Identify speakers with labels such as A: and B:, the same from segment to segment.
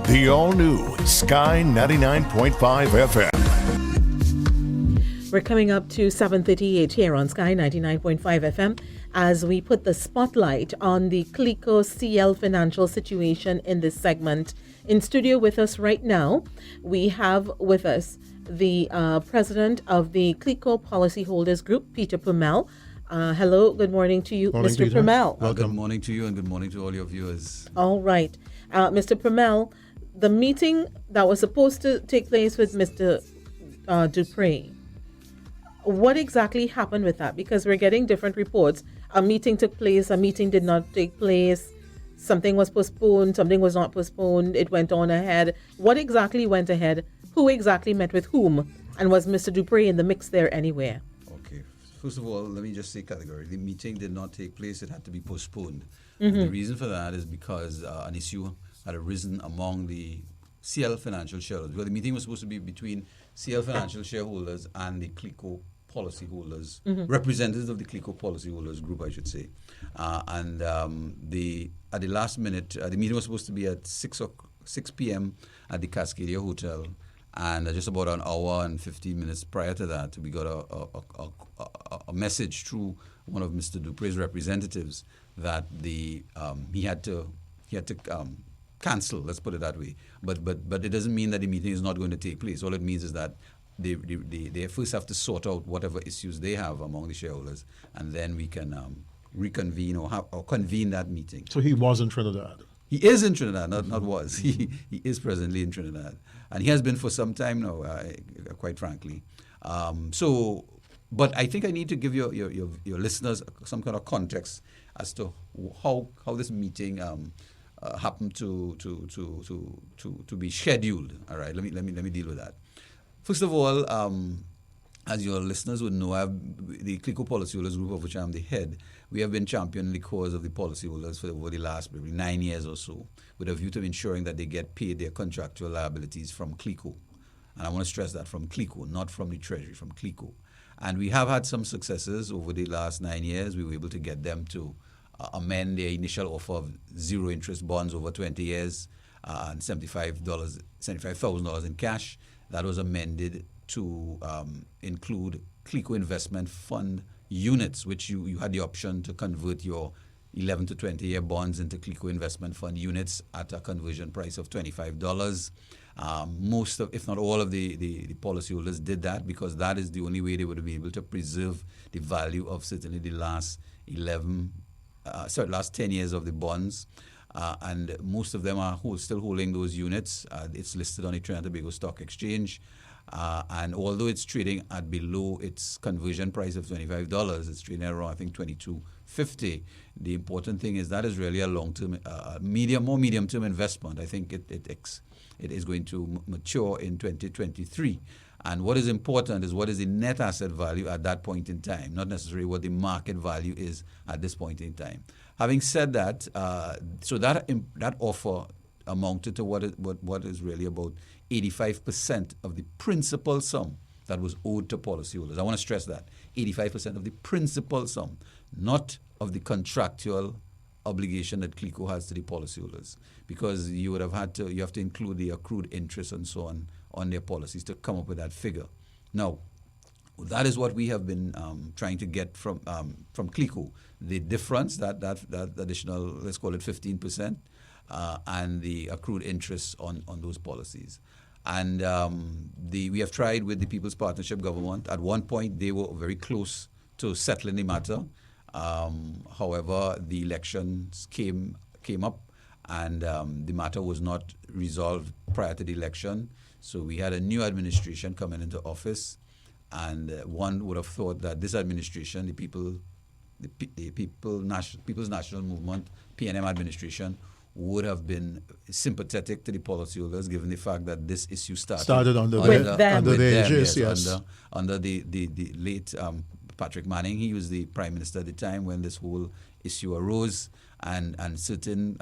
A: The all-new Sky 99.5 FM.
B: We're coming up to 7:38 here on Sky 99.5 FM as we put the spotlight on the CLICO CL financial situation in this segment. In studio with us right now, we have with us the president of the CLICO Policyholders Group, Peter Permell. Hello, good morning to you,
C: Morning,
B: Mr.
C: Peter.
B: Permell.
C: Welcome.
D: Good morning to you and good morning to all your viewers.
B: All right. Mr. Permell, the meeting that was supposed to take place with Mr. Duprey, what exactly happened with that? Because we're getting different reports. A meeting took place, a meeting did not take place, something was postponed, something was not postponed, it went on ahead. What exactly went ahead? Who exactly met with whom? And was Mr. Duprey in the mix there anywhere?
D: Okay. First of all, let me just say categorically, the meeting did not take place. It had to be postponed. And the reason for that is because an issue had arisen among the CL financial shareholders. Well, the meeting was supposed to be between CL financial shareholders and the CLICO policyholders, representatives of the CLICO policyholders group, I should say. At the last minute, the meeting was supposed to be at 6 p.m. at the Cascadia Hotel. And just about an hour and 15 minutes prior to that, we got a message through one of Mr. Dupre's representatives that he had to cancel. Let's put it that way. But it doesn't mean that the meeting is not going to take place. All it means is that they first have to sort out whatever issues they have among the shareholders, and then we can reconvene or convene that meeting.
C: So he was in Trinidad.
D: He is in Trinidad, not was. He is presently in Trinidad. And he has been for some time now, quite frankly. But I think I need to give your listeners some kind of context as to how this meeting happened to be scheduled. All right, let me deal with that. First of all, as your listeners would know, the CLICO Policyholders Group, of which I'm the head, we have been championing the cause of the policyholders for over the last maybe 9 years or so, with a view to ensuring that they get paid their contractual liabilities from CLICO. And I want to stress that from CLICO, not from the Treasury, from CLICO. And we have had some successes over the last 9 years. We were able to get them to amend their initial offer of zero interest bonds over 20 years and $75,000 in cash. That was amended to include CLICO investment fund units, which you had the option to convert your 11 to 20-year bonds into CLICO investment fund units at a conversion price of $25. Most of, if not all of the policyholders did that because that is the only way they would be able to preserve the value of certainly the last 10 years of the bonds. And most of them are still holding those units. It's listed on the Trinidad and Tobago Stock Exchange. And although it's trading at below its conversion price of $25, it's trading around, I think, $22.50. The important thing is that is really a long-term, medium-term investment. I think it is going to mature in 2023. And what is important is what is the net asset value at that point in time, not necessarily what the market value is at this point in time. Having said that, so that offer amounted to what is really about 85% of the principal sum that was owed to policyholders. I want to stress that 85% of the principal sum, not of the contractual obligation that CLICO has to the policyholders, because you have to include the accrued interest and so on their policies to come up with that figure. Now, that is what we have been trying to get from CLICO. The difference, that additional, let's call it 15%, and the accrued interest on those policies. And we have tried with the People's Partnership government. At one point, they were very close to settling the matter. However, the elections came up, and the matter was not resolved prior to the election. So we had a new administration coming into office, and one would have thought that this administration, the People's National Movement, PNM administration, would have been sympathetic to the policyholders, given the fact that this issue started
C: under the aegis, yes.
D: Under the late Patrick Manning. He was the Prime Minister at the time when this whole issue arose, and certain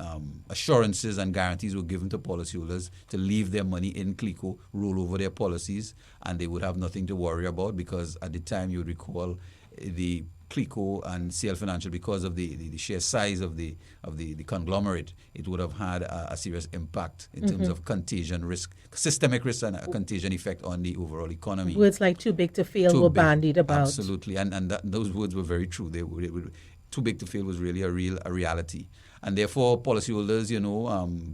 D: assurances and guarantees were given to policyholders to leave their money in CLICO, roll over their policies, and they would have nothing to worry about because at the time, you would recall, the CLICO and CL Financial, because of the sheer size of the conglomerate, it would have had a serious impact in terms of contagion risk, systemic risk, and a contagion effect on the overall economy.
B: Words like too big to fail were bandied about.
D: Absolutely, and those words were very true. They were too big to fail was really a reality. And therefore, policyholders,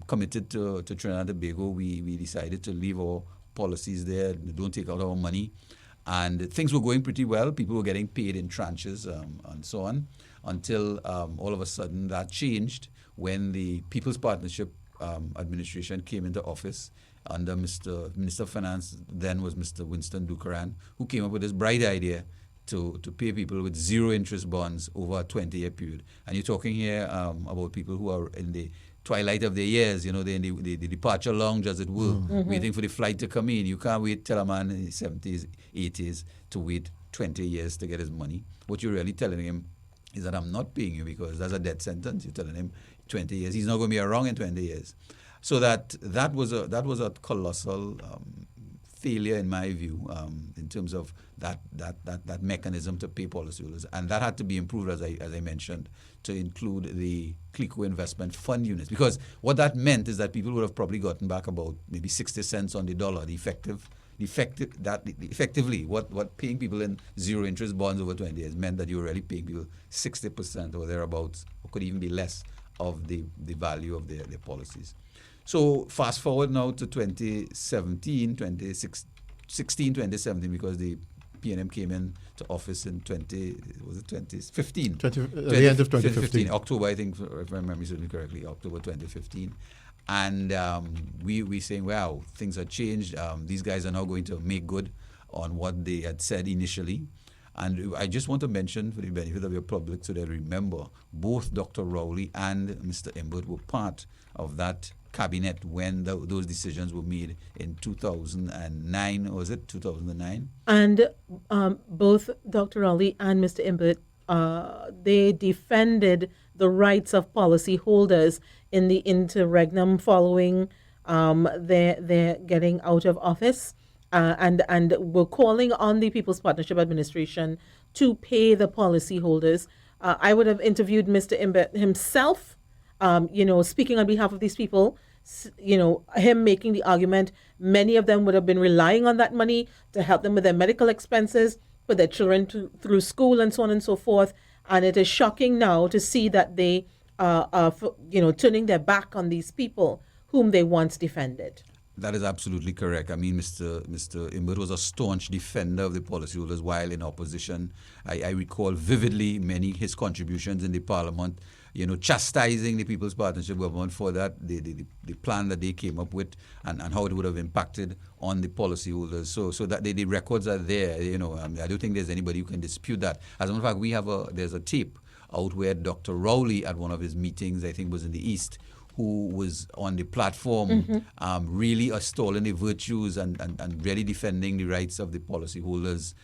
D: committed to Trinidad and Tobago, we decided to leave our policies there, don't take out our money. And things were going pretty well. People were getting paid in tranches and so on, until all of a sudden that changed when the People's Partnership administration came into office under Minister of Finance, then was Mr. Winston Ducaran, who came up with this bright idea to pay people with zero interest bonds over a 20-year period. And you're talking here about people who are in the twilight of their years, they're in the departure lounge, as it were, waiting for the flight to come in. You can't wait till a man in his 70s, 80s to wait 20 years to get his money. What you're really telling him is that I'm not paying you because that's a death sentence. You're telling him 20 years. He's not going to be around in 20 years. So that was a colossal failure, in my view, in terms of that mechanism to pay policyholders, and that had to be improved, as I mentioned, to include the CLICO investment fund units, because what that meant is that people would have probably gotten back about maybe 60 cents on the dollar. Effectively, what paying people in zero interest bonds over 20 years meant that you were really paying people 60% or thereabouts, or could even be less, of the value of their policies. So fast forward now to 2017, 2017, because the PNM came into office in 2015?
C: The end of 2015.
D: October, I think, if my memory serves me correctly, October 2015. And we saying, wow, things have changed. These guys are now going to make good on what they had said initially. And I just want to mention, for the benefit of your public, so they remember, both Dr. Rowley and Mr. Imbert were part of that cabinet when those decisions were made in 2009, or was it 2009?
B: And both Dr. Rowley and Mr. Imbert, they defended the rights of policyholders in the interregnum following their getting out of office. And we're calling on the People's Partnership Administration to pay the policyholders. I would have interviewed Mr. Imbert himself, speaking on behalf of these people, him making the argument. Many of them would have been relying on that money to help them with their medical expenses, put their children through school, and so on and so forth. And it is shocking now to see that they are turning their back on these people whom they once defended.
D: That is absolutely correct. I mean, Mr. Imbert was a staunch defender of the policyholders while in opposition. I recall vividly his contributions in the Parliament, chastising the People's Partnership government for that, the plan that they came up with, and how it would have impacted on the policyholders. So that the records are there. I don't think there's anybody who can dispute that. As a matter of fact, there's a tape out where Dr. Rowley, at one of his meetings, I think was in the East, who was on the platform, really extolling the virtues and really defending the rights of the policyholders.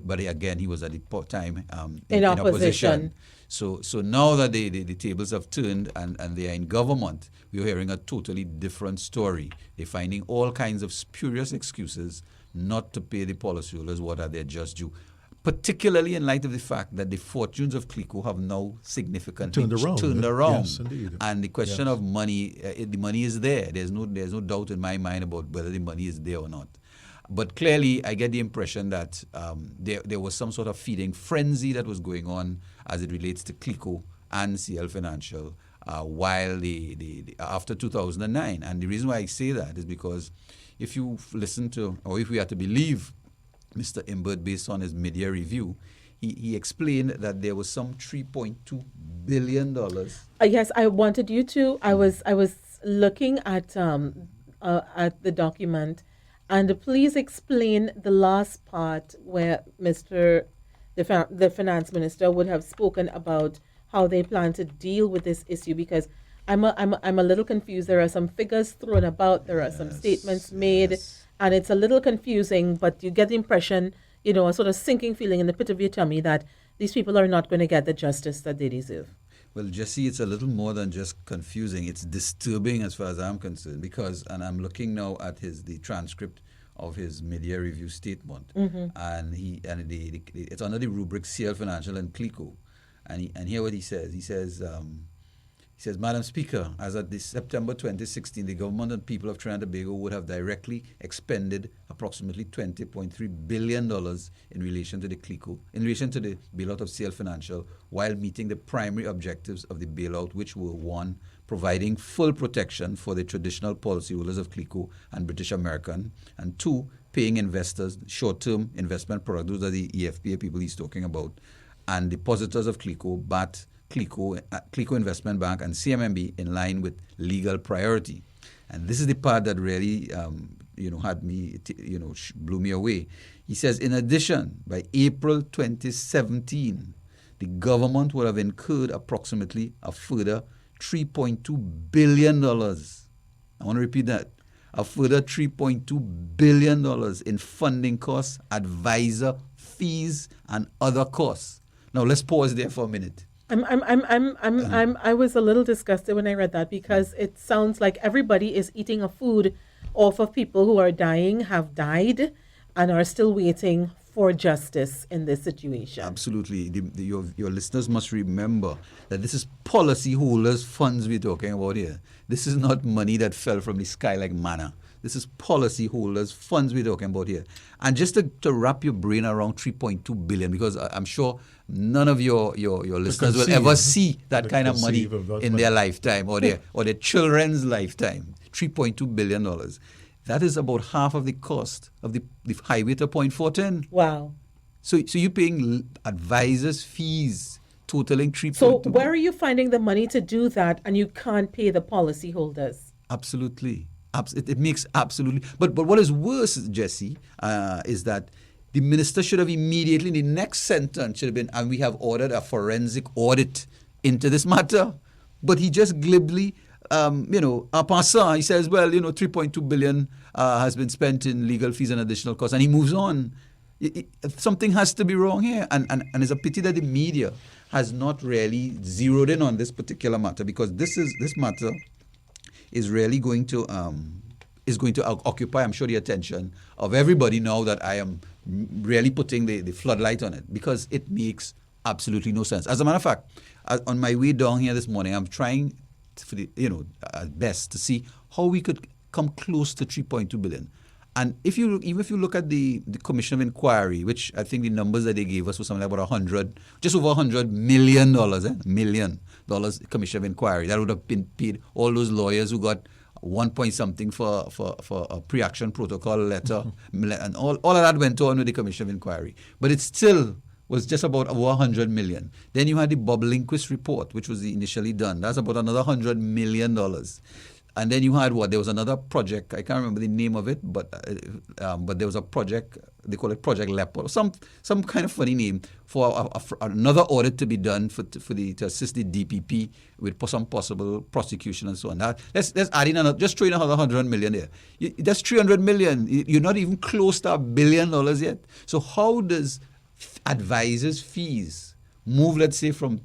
D: But again, he was at the time in opposition. So now that the tables have turned and they are in government, we're hearing a totally different story. They're finding all kinds of spurious excuses not to pay the policyholders what are their just due, particularly in light of the fact that the fortunes of CLICO have now significantly turned around.
C: Yes, indeed.
D: And the question of money, the money is there. There's no doubt in my mind about whether the money is there or not. But clearly, I get the impression that there was some sort of feeding frenzy that was going on as it relates to CLICO and CL Financial while after 2009. And the reason why I say that is because if you listen to, or if we had to believe Mr. Imbert, based on his mid-year review, he explained that there was some $3.2 billion.
B: Yes, I wanted you to. I was looking at the document, and please explain the last part where the finance minister would have spoken about how they plan to deal with this issue, because I'm a little confused. There are some figures thrown about. There are some statements made. Yes. And it's a little confusing, but you get the impression, a sort of sinking feeling in the pit of your tummy that these people are not going to get the justice that they deserve.
D: Well, Jessie, it's a little more than just confusing. It's disturbing as far as I'm concerned, because, and I'm looking now at the transcript of his mid-year review statement, and it's under the rubric CL Financial and CLICO, and here what he says. He says, Madam Speaker, as of this September 2016, the government and people of Trinidad and Tobago would have directly expended approximately $20.3 billion in relation to the CLICO, in relation to the bailout of CL Financial, while meeting the primary objectives of the bailout, which were: 1, providing full protection for the traditional policyholders of CLICO and British American, and 2, paying investors short-term investment products. Those are the EFPA people he's talking about, and depositors of CLICO, BAT, CLICO Investment Bank, and CMMB in line with legal priority. And this is the part that really, had me, blew me away. He says, in addition, by April 2017, the government would have incurred approximately a further $3.2 billion. I want to repeat that. A further $3.2 billion in funding costs, advisor fees, and other costs. Now, let's pause there for a minute.
B: I was a little disgusted when I read that, because it sounds like everybody is eating a food off of people who are dying, have died, and are still waiting for justice in this situation.
D: Absolutely. Your listeners must remember that this is policyholders' funds we're talking about here. This is not money that fell from the sky like manna. This is policyholders' funds we're talking about here. And just to wrap your brain around $3.2 billion, because I'm sure none of your listeners will ever see that kind of money in their lifetime or their children's lifetime. $3.2 billion. That is about half of the cost of the highway to Point 410.
B: Wow.
D: So you're paying advisors' fees totaling $3.2
B: So where are you finding the money to do that, and you can't pay the policyholders?
D: Absolutely. It makes absolutely. But what is worse, Jessie, is that the minister should have immediately, in the next sentence, should have been, and we have ordered a forensic audit into this matter. But he just glibly, en passant, he says, well, $3.2 billion has been spent in legal fees and additional costs, and he moves on. Something has to be wrong here, and it's a pity that the media has not really zeroed in on this particular matter, because this matter is really going to occupy, I'm sure, the attention of everybody now that I am really putting the floodlight on it, because it makes absolutely no sense. As a matter of fact, on my way down here this morning, I'm trying at best to see how we could come close to $3.2 billion. And if you look at the Commission of Inquiry, which I think the numbers that they gave us was something like about just over $100 million, $million Commission of Inquiry. That would have been paid all those lawyers who got 1 point something for a pre-action protocol letter, and all of that went on with the Commission of Inquiry. But it still was just about over $100 million. Then you had the Bob Lindquist report, which was initially done. That's about another $100 million. And then you had there was another project, I can't remember the name of it, but there was a project, they call it Project Leopard, or some kind of funny name, for another audit to be done to assist the DPP with some possible prosecution and so on. Now, let's add in just throw in another $100 million there. That's $300 million. You're not even close to $1 billion yet. So how does advisors' fees move, let's say, from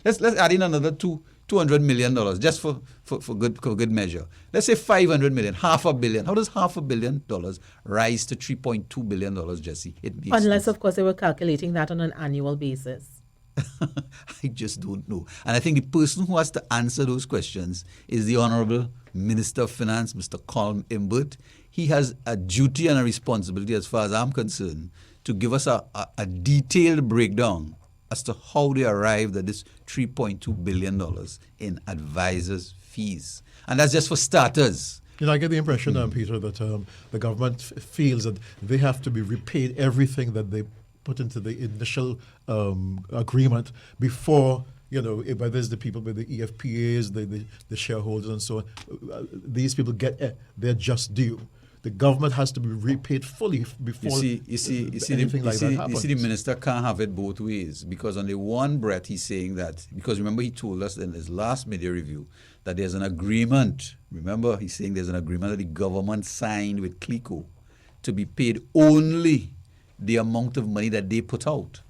D: let's add in another $200 million just for good measure. Let's say $500 million, $500 million. How does $500 million rise to $3.2 billion, Jessie?
B: Unless, of course, they were calculating that on an annual basis.
D: I just don't know. And I think the person who has to answer those questions is the Honorable Minister of Finance, Mr. Colm Imbert. He has a duty and a responsibility, as far as I'm concerned, to give us a detailed breakdown as to how they arrived at this $3.2 billion in advisors' fees. And that's just for starters.
C: I get the impression, Peter, that the government feels that they have to be repaid everything that they put into the initial agreement before, whether it's the people with the EFPAs, the shareholders and so on, these people get their just due. The government has to be repaid fully before anything like that happens.
D: You see, the minister can't have it both ways, because on the one breath he's saying that, because remember he told us in his last media review that there's an agreement. Remember, he's saying there's an agreement that the government signed with CLICO to be paid only the amount of money that they put out.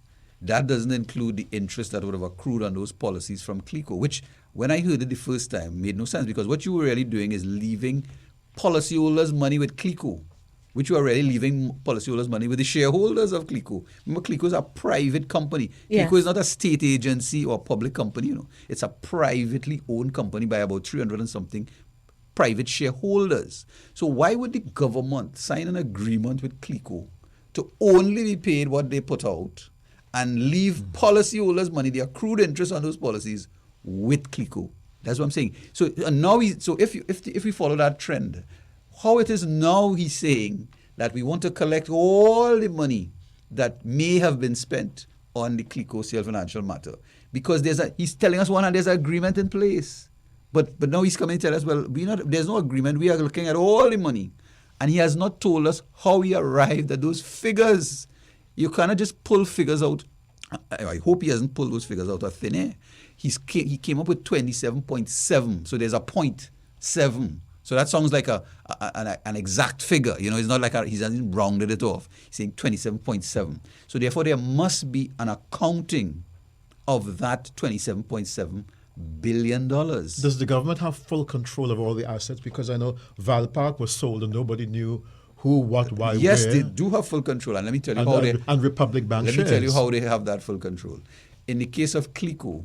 D: That doesn't include the interest that would have accrued on those policies from CLICO, which, when I heard it the first time, made no sense, because what you were really doing is leaving policyholders' money with CLICO, which you are already leaving policyholders' money with the shareholders of CLICO. Remember, CLICO is a private company.
B: Yes.
D: CLICO is not a state agency or a public company. It's a privately owned company by about 300 and something private shareholders. So why would the government sign an agreement with CLICO to only be paid what they put out and leave policyholders' money, the accrued interest on those policies, with CLICO? That's what I'm saying. So now, if we follow that trend, how it is now he's saying that we want to collect all the money that may have been spent on the CLICO CL financial matter, because he's telling us there's an agreement in place. But now he's coming to tell us, well, there's no agreement. We are looking at all the money. And he has not told us how he arrived at those figures. You cannot just pull figures out. I hope he hasn't pulled those figures out of thin air. He came up with 27.7. So there's a 0.7. So that sounds like an exact figure. It's not like he hasn't rounded it off. He's saying 27.7. So therefore, there must be an accounting of that $27.7 billion.
C: Does the government have full control of all the assets? Because I know Val Park was sold and nobody knew who, what, why,
D: yes,
C: where.
D: they do have full control. And let me tell you
C: and Republic Bank shares.
D: Let me tell you how they have that full control. In the case of CLICO,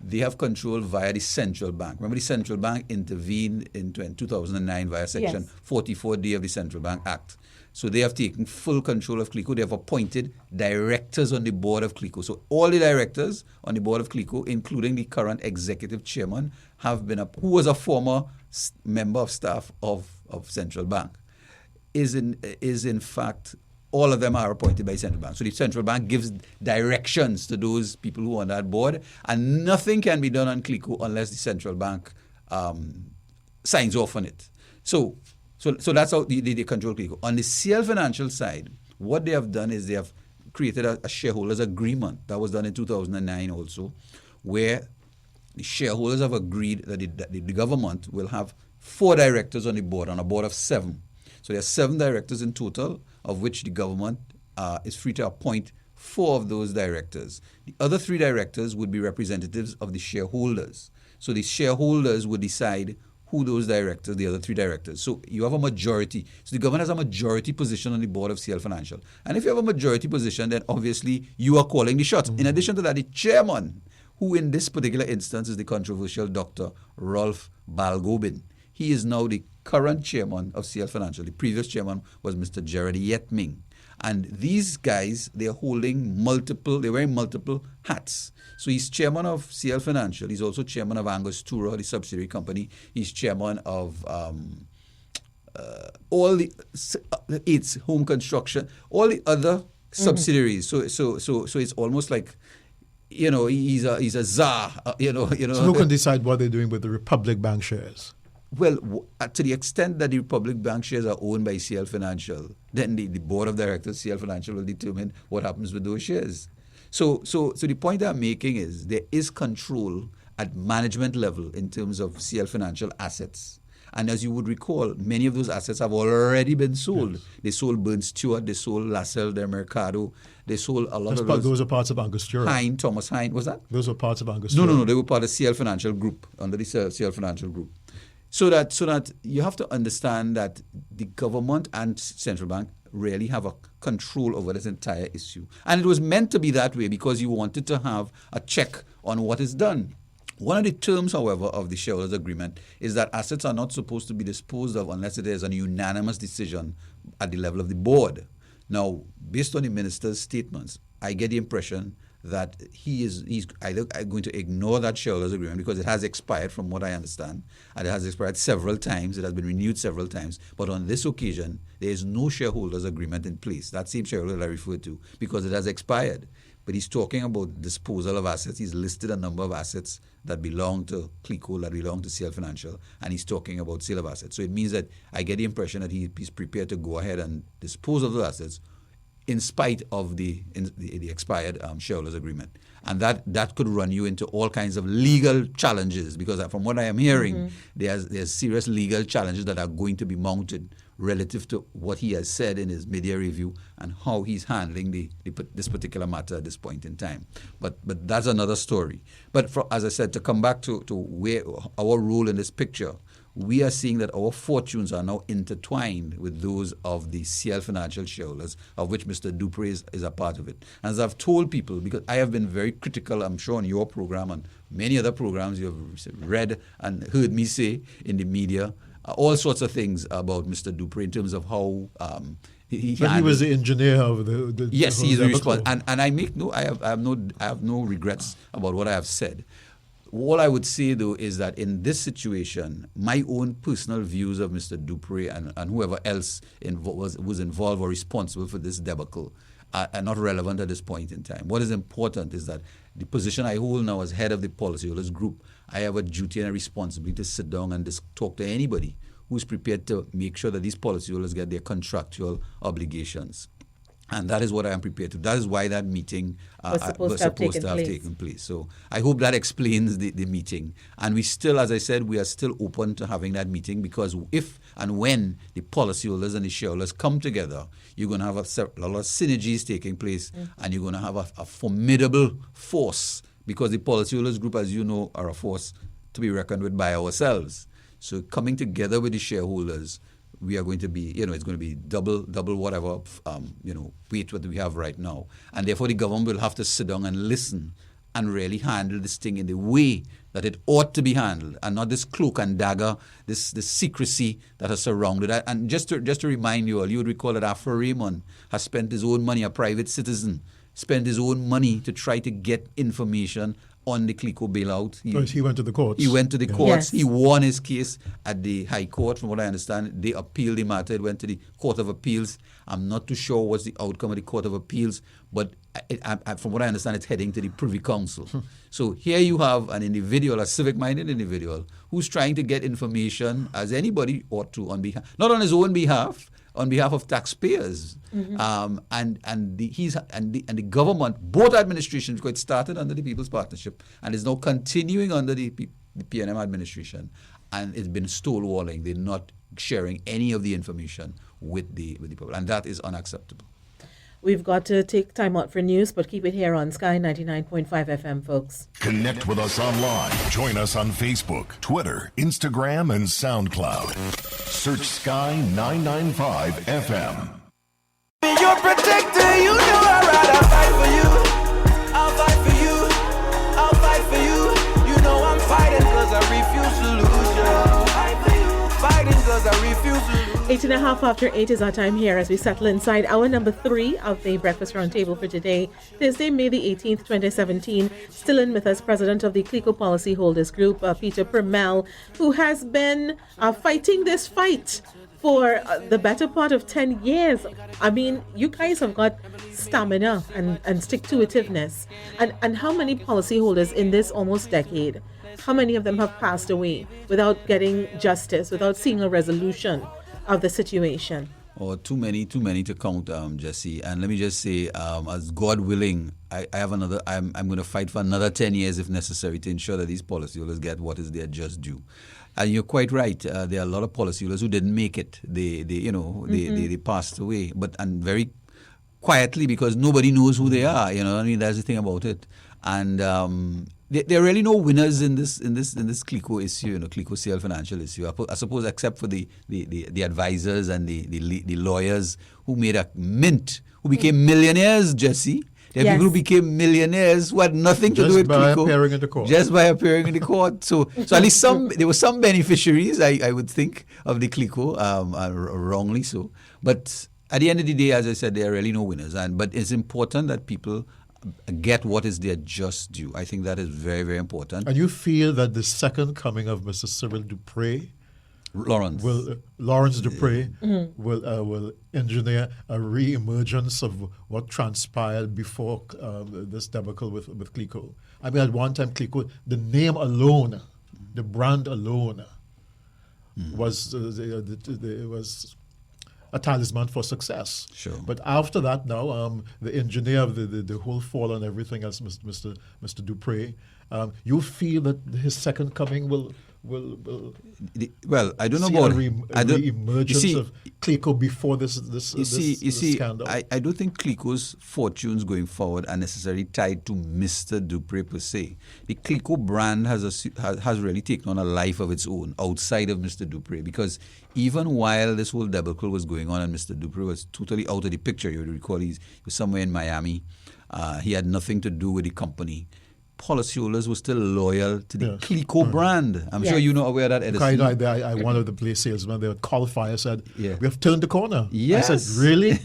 D: they have control via the central bank. Remember, the central bank intervened in 2009 via Section 44D of the Central Bank Act. So they have taken full control of CLICO. They have appointed directors on the board of CLICO. So all the directors on the board of CLICO, including the current executive chairman, have been who was a former member of staff of Central Bank, is in fact, all of them are appointed by Central Bank. So the Central Bank gives directions to those people who are on that board, and nothing can be done on CLICO unless the Central Bank signs off on it. So that's how they control CLICO. On the CL financial side, what they have done is they have created a shareholders agreement that was done in 2009 also, where the shareholders have agreed that the government will have 4 directors on the board, on a board of 7. So there are 7 directors in total, of which the government is free to appoint 4 of those directors. The other 3 directors would be representatives of the shareholders. So the shareholders would decide who those directors, the other 3 directors. So you have a majority. So the government has a majority position on the board of CL Financial. And if you have a majority position, then obviously you are calling the shots. In addition to that, the chairman, who in this particular instance is the controversial Dr. Rolf Balgobin. He is now the current chairman of CL Financial. The previous chairman was Mr. Jared Yetming. And these guys, they're wearing multiple hats. So he's chairman of CL Financial. He's also chairman of Angostura, the subsidiary company. He's chairman of all the it's home construction, all the other subsidiaries. So it's almost like, he's a czar. So
C: who can decide what they're doing with the Republic Bank shares?
D: Well, to the extent that the Republic Bank shares are owned by CL Financial, then the board of directors of CL Financial will determine what happens with those shares. So the point I'm making is there is control at management level in terms of CL Financial assets. And as you would recall, many of those assets have already been sold. Yes. They sold Burn Stewart, they sold LaSalle del Mercado, they sold a lot of those.
C: Those are parts of Angostura.
D: Thomas Hine, was that?
C: Those were parts of Angostura.
D: No, they were part of CL Financial Group, under the CL Financial Group. So that you have to understand that the government and central bank really have a control over this entire issue. And it was meant to be that way because you wanted to have a check on what is done. One of the terms, however, of the shareholders agreement is that assets are not supposed to be disposed of unless it is a unanimous decision at the level of the board. Now, based on the minister's statements, I get the impression that he's either going to ignore that shareholders agreement because it has expired from what I understand, and it has expired several times, it has been renewed several times, but on this occasion, there is no shareholders agreement in place, that same shareholder I referred to, because it has expired. But he's talking about disposal of assets. He's listed a number of assets that belong to CLICO, that belong to CL Financial, and he's talking about sale of assets. So it means that I get the impression that he's prepared to go ahead and dispose of the assets in spite of the expired shareholders agreement. And that could run you into all kinds of legal challenges, because from what I am hearing, there's serious legal challenges that are going to be mounted relative to what he has said in his media review and how he's handling this particular matter at this point in time. But that's another story. But as I said, to come back to where our role in this picture, we are seeing that our fortunes are now intertwined with those of the CL Financial shareholders, of which Mr. Duprey is a part of it. And as I've told people, because I have been very critical, I'm sure on your program and many other programs you have read and heard me say in the media, all sorts of things about Mr. Duprey in terms of how he
C: was the engineer of the
D: yes,
C: whole
D: he is
C: debacle.
D: responsible, and I have no regrets about what I have said. All I would say, though, is that in this situation, my own personal views of Mr. Duprey and whoever else was involved or responsible for this debacle are not relevant at this point in time. What is important is that the position I hold now as head of the policyholders group, I have a duty and a responsibility to sit down and just talk to anybody who's prepared to make sure that these policyholders get their contractual obligations. And that is what I am prepared to. That is why that meeting was supposed to have taken place. So I hope that explains the meeting. And we still, as I said, we are still open to having that meeting, because if and when the policyholders and the shareholders come together, you're going to have a lot of synergies taking place, and you're going to have a formidable force, because the policyholders group, as you know, are a force to be reckoned with by ourselves. So coming together with the shareholders, we are going to be, it's going to be double whatever, weight what we have right now. And therefore the government will have to sit down and listen and really handle this thing in the way that it ought to be handled, and not this cloak and dagger, this secrecy that has surrounded it. And just to remind you all, you would recall that Afro Raymond has spent his own money, a private citizen, spent his own money to try to get information on the CLICO bailout.
C: He went to the courts.
D: He went to the courts.
B: Yes.
D: He won his case at the High Court. From what I understand, they appealed the matter. It went to the Court of Appeals. I'm not too sure what's the outcome of the Court of Appeals, but from what I understand, it's heading to the Privy Council. So here you have an individual, a civic-minded individual, who's trying to get information, as anybody ought to, not on his own behalf, on behalf of taxpayers, and the government, both administrations, because it started under the People's Partnership and is now continuing under the PNM administration, and it's been stonewalling. They're not sharing any of the information with the people, and that is unacceptable.
B: We've got to take time out for news, but keep it here on Sky 99.5 FM, folks.
A: Connect with us online. Join us on Facebook, Twitter, Instagram, and SoundCloud. Search Sky 995 FM.
E: Be your protector, you know I'd rather fight for you. I'll fight for you. I'll fight for you. You know I'm fighting because I refuse to lose you. Fighting because I refuse to lose.
B: 8:30 after 8 is our time here as we settle inside hour number 3 of the Breakfast Roundtable for today, Thursday, May the 18th, 2017. Still in with us, President of the CLICO Policyholders Group, Peter Permell, who has been fighting this fight for the better part of 10 years. I mean, you guys have got stamina and stick-to-itiveness. And how many policyholders in this almost decade, how many of them have passed away without getting justice, without seeing a resolution of the situation?
D: Or too many to count, Jessie. And let me just say, as God willing, I have another. I'm going to fight for another 10 years if necessary to ensure that these policyholders get what is their just due. And you're quite right. There are a lot of policyholders who didn't make it. They passed away, and very quietly, because nobody knows who they are. That's the thing about it. And there are really no winners in this CLICO issue, CLICO CL financial issue. I suppose, except for the advisors and the lawyers who made a mint, who became millionaires, Jessie. There are people who became millionaires who had nothing to do with CLICO.
C: Appearing in the court.
D: Just by appearing in the court. So at least there were some beneficiaries, I would think, of the CLICO, wrongly so. But at the end of the day, as I said, there are really no winners. But it's important that people get what is their just due. I think that is very, very important.
C: And you feel that the second coming of Mr. Cyril Duprey, Lawrence Duprey, will engineer a re-emergence of what transpired before this debacle with CLICO. I mean, at one time, CLICO, the name alone, the brand alone, was a talisman for success.
D: Sure.
C: But after that, now the engineer of the whole fall and everything else, Mr. Duprey, you feel that his second coming will
D: well, I don't know
C: see
D: about
C: re-emergence of CLICO before this
D: You see,
C: scandal?
D: I don't think CLICO's fortunes going forward are necessarily tied to Mr. Duprey per se. The CLICO brand has really taken on a life of its own outside of Mr. Duprey, because even while this whole debacle was going on and Mr. Duprey was totally out of the picture, you would recall he was somewhere in Miami. He had nothing to do with the company. Policyholders were still loyal to the CLICO brand. I'm sure you know aware that, Edison.
C: I one of the place salesmen, they would qualify, said,
D: Yeah.
C: we have turned the corner.
D: Yes.
C: I said, really?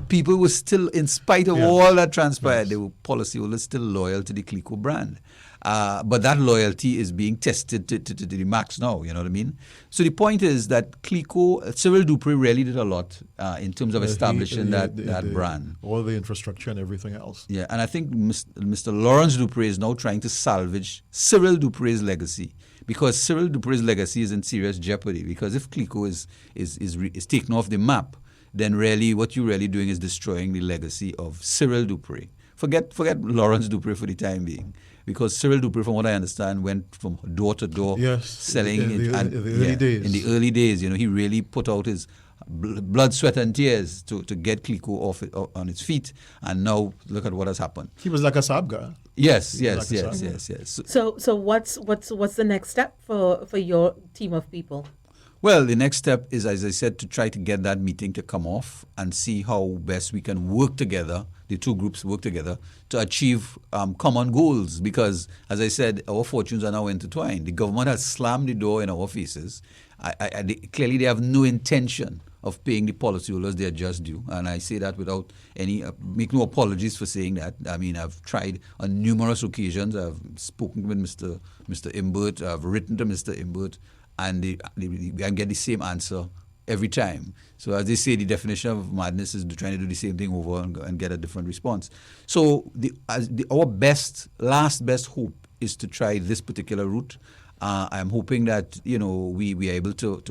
D: People were still, in spite of all that transpired, they were policyholders still loyal to the CLICO brand. But that loyalty is being tested to the max now, you know what I mean? So the point is that CLICO, Cyril Duprey really did a lot in terms of establishing that brand.
C: All the infrastructure and everything else.
D: Yeah, and I think Mr. Lawrence Duprey is now trying to salvage Cyril Duprey's legacy, because Cyril Duprey's legacy is in serious jeopardy. Because if CLICO is taken off the map, then really what you're really doing is destroying the legacy of Cyril Duprey. Forget Lawrence Duprey for the time being. Because Cyril Duprey, from what I understand, went from door to door selling
C: in the early days.
D: In the early days, he really put out his blood, sweat, and tears to get CLICO on its feet, and now look at what has happened.
C: He was like a Saab guy.
D: Yes.
B: So what's the next step for your team of people?
D: Well, the next step is, as I said, to try to get that meeting to come off and see how best we can work together, the two groups work together, to achieve common goals. Because, as I said, our fortunes are now intertwined. The government has slammed the door in our faces. Clearly, they have no intention of paying the policyholders their just due. And I say that without make no apologies for saying that. I mean, I've tried on numerous occasions. I've spoken with Mr. Imbert. I've written to Mr. Imbert. And I get the same answer every time. So as they say, the definition of madness is trying to do the same thing over and get a different response. So our last best hope is to try this particular route. I'm hoping that we are able to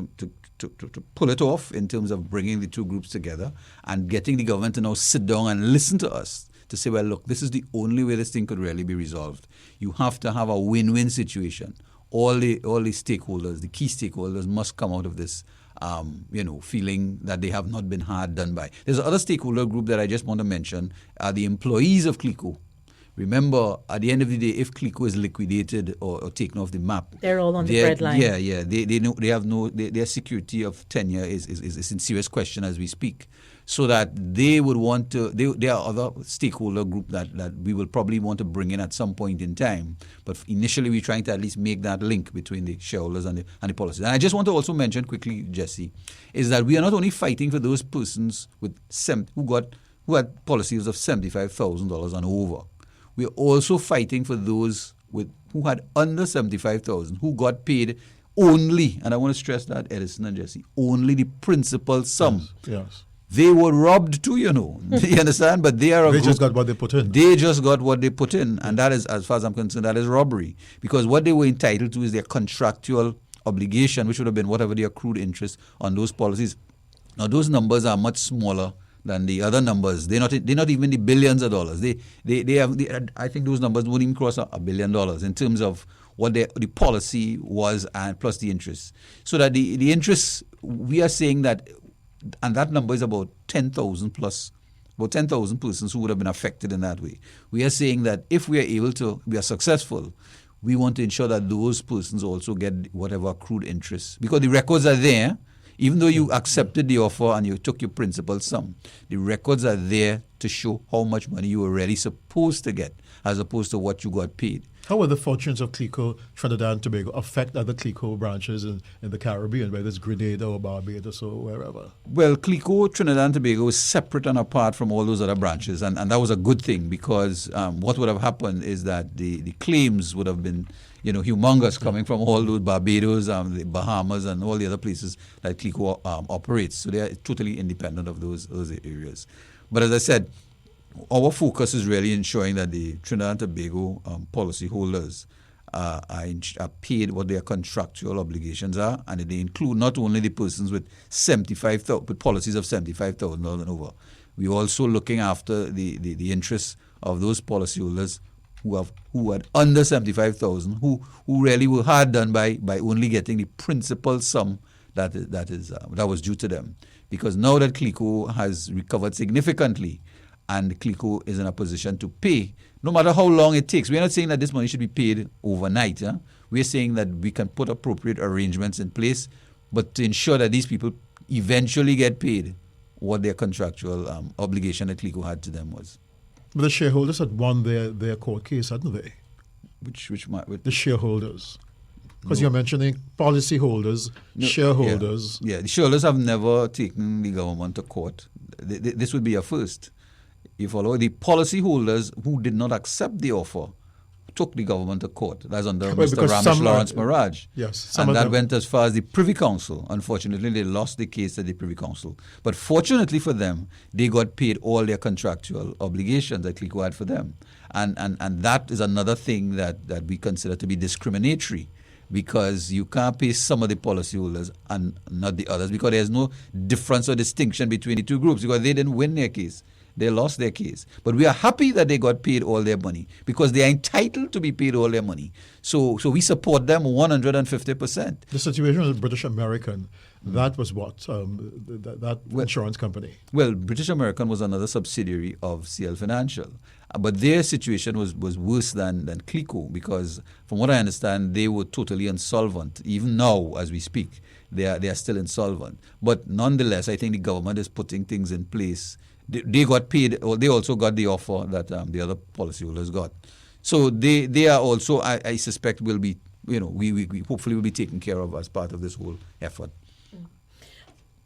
D: pull it off in terms of bringing the two groups together and getting the government to now sit down and listen to us, to say, well, look, this is the only way this thing could really be resolved. You have to have a win-win situation. All the stakeholders, the key stakeholders, must come out of this, feeling that they have not been hard done by. There's another stakeholder group that I just want to mention, the employees of CLICO. Remember, at the end of the day, if CLICO is liquidated or taken off the map,
B: they're all on the bread line.
D: Yeah. They know they have their security of tenure is in serious question as we speak. So that they would want to, there are other stakeholder group that we will probably want to bring in at some point in time. But initially, we're trying to at least make that link between the shareholders and the policies. And I just want to also mention quickly, Jesse, is that we are not only fighting for those persons who had policies of $75,000 and over. We are also fighting for those who had under $75,000, who got paid only, and I want to stress that, Edison and Jesse, only the principal sum.
C: Yes.
D: They were robbed too, You understand? But they
C: just got what they put in.
D: They just got what they put in. And that is, as far as I'm concerned, that is robbery. Because what they were entitled to is their contractual obligation, which would have been whatever the accrued interest on those policies. Now, those numbers are much smaller than the other numbers. They're not even the billions of dollars. I think those numbers won't even cross $1 billion in terms of what the policy was and plus the interest. So that the interest, we are saying that, and that number is about 10,000 plus, about 10,000 persons who would have been affected in that way. We are saying that if we are successful, we want to ensure that those persons also get whatever accrued interest. Because the records are there, even though you accepted the offer and you took your principal sum, the records are there to show how much money you were really supposed to get as opposed to what you got paid.
C: How will the fortunes of CLICO Trinidad and Tobago affect other CLICO branches in the Caribbean, whether it's Grenada or Barbados or wherever?
D: Well, CLICO Trinidad and Tobago is separate and apart from all those other branches, and that was a good thing because what would have happened is that the claims would have been humongous coming from all those Barbados, the Bahamas, and all the other places that CLICO operates. So they are totally independent of those areas. But as I said, our focus is really ensuring that the Trinidad and Tobago policyholders are paid what their contractual obligations are, and they include not only the persons with policies of $75,000 and over. We're also looking after the interests of those policyholders who had under $75,000, who really were hard done by only getting the principal sum that was due to them. Because now that CLICO has recovered significantly and CLICO is in a position to pay, no matter how long it takes. We're not saying that this money should be paid overnight. We're saying that we can put appropriate arrangements in place, but to ensure that these people eventually get paid what their contractual obligation that CLICO had to them was.
C: But the shareholders had won their court case, hadn't they?
D: Which
C: The shareholders. Because you're mentioning policyholders, shareholders.
D: Yeah, the shareholders have never taken the government to court. This would be a first. You follow? The policyholders who did not accept the offer took the government to court. That's under Mr. Ramesh Lawrence Maraj.
C: Yes.
D: And that went as far as the Privy Council. Unfortunately, they lost the case at the Privy Council. But fortunately for them, they got paid all their contractual obligations that CLICO had for them. And that is another thing that we consider to be discriminatory, because you can't pay some of the policyholders and not the others, because there's no difference or distinction between the two groups, because they didn't win their case. They lost their case. But we are happy that they got paid all their money, because they are entitled to be paid all their money. So we support them 150%.
C: The situation with British American, that was what? That insurance company?
D: Well, British American was another subsidiary of CL Financial. But their situation was worse than CLICO, because from what I understand, they were totally insolvent. Even now, as we speak, they are still insolvent. But nonetheless, I think the government is putting things in place. They got paid, or they also got the offer that the other policyholders got. So they are also, I suspect, will be, we hopefully will be taken care of as part of this whole effort.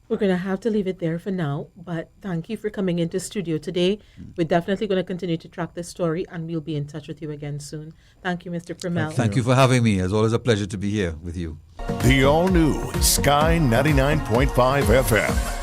B: We're going to have to leave it there for now, but thank you for coming into studio today. We're definitely going to continue to track this story, and we'll be in touch with you again soon. Thank you, Mr. Permell.
D: Thank you for having me. It's always a pleasure to be here with you.
A: The all-new Sky 99.5 FM.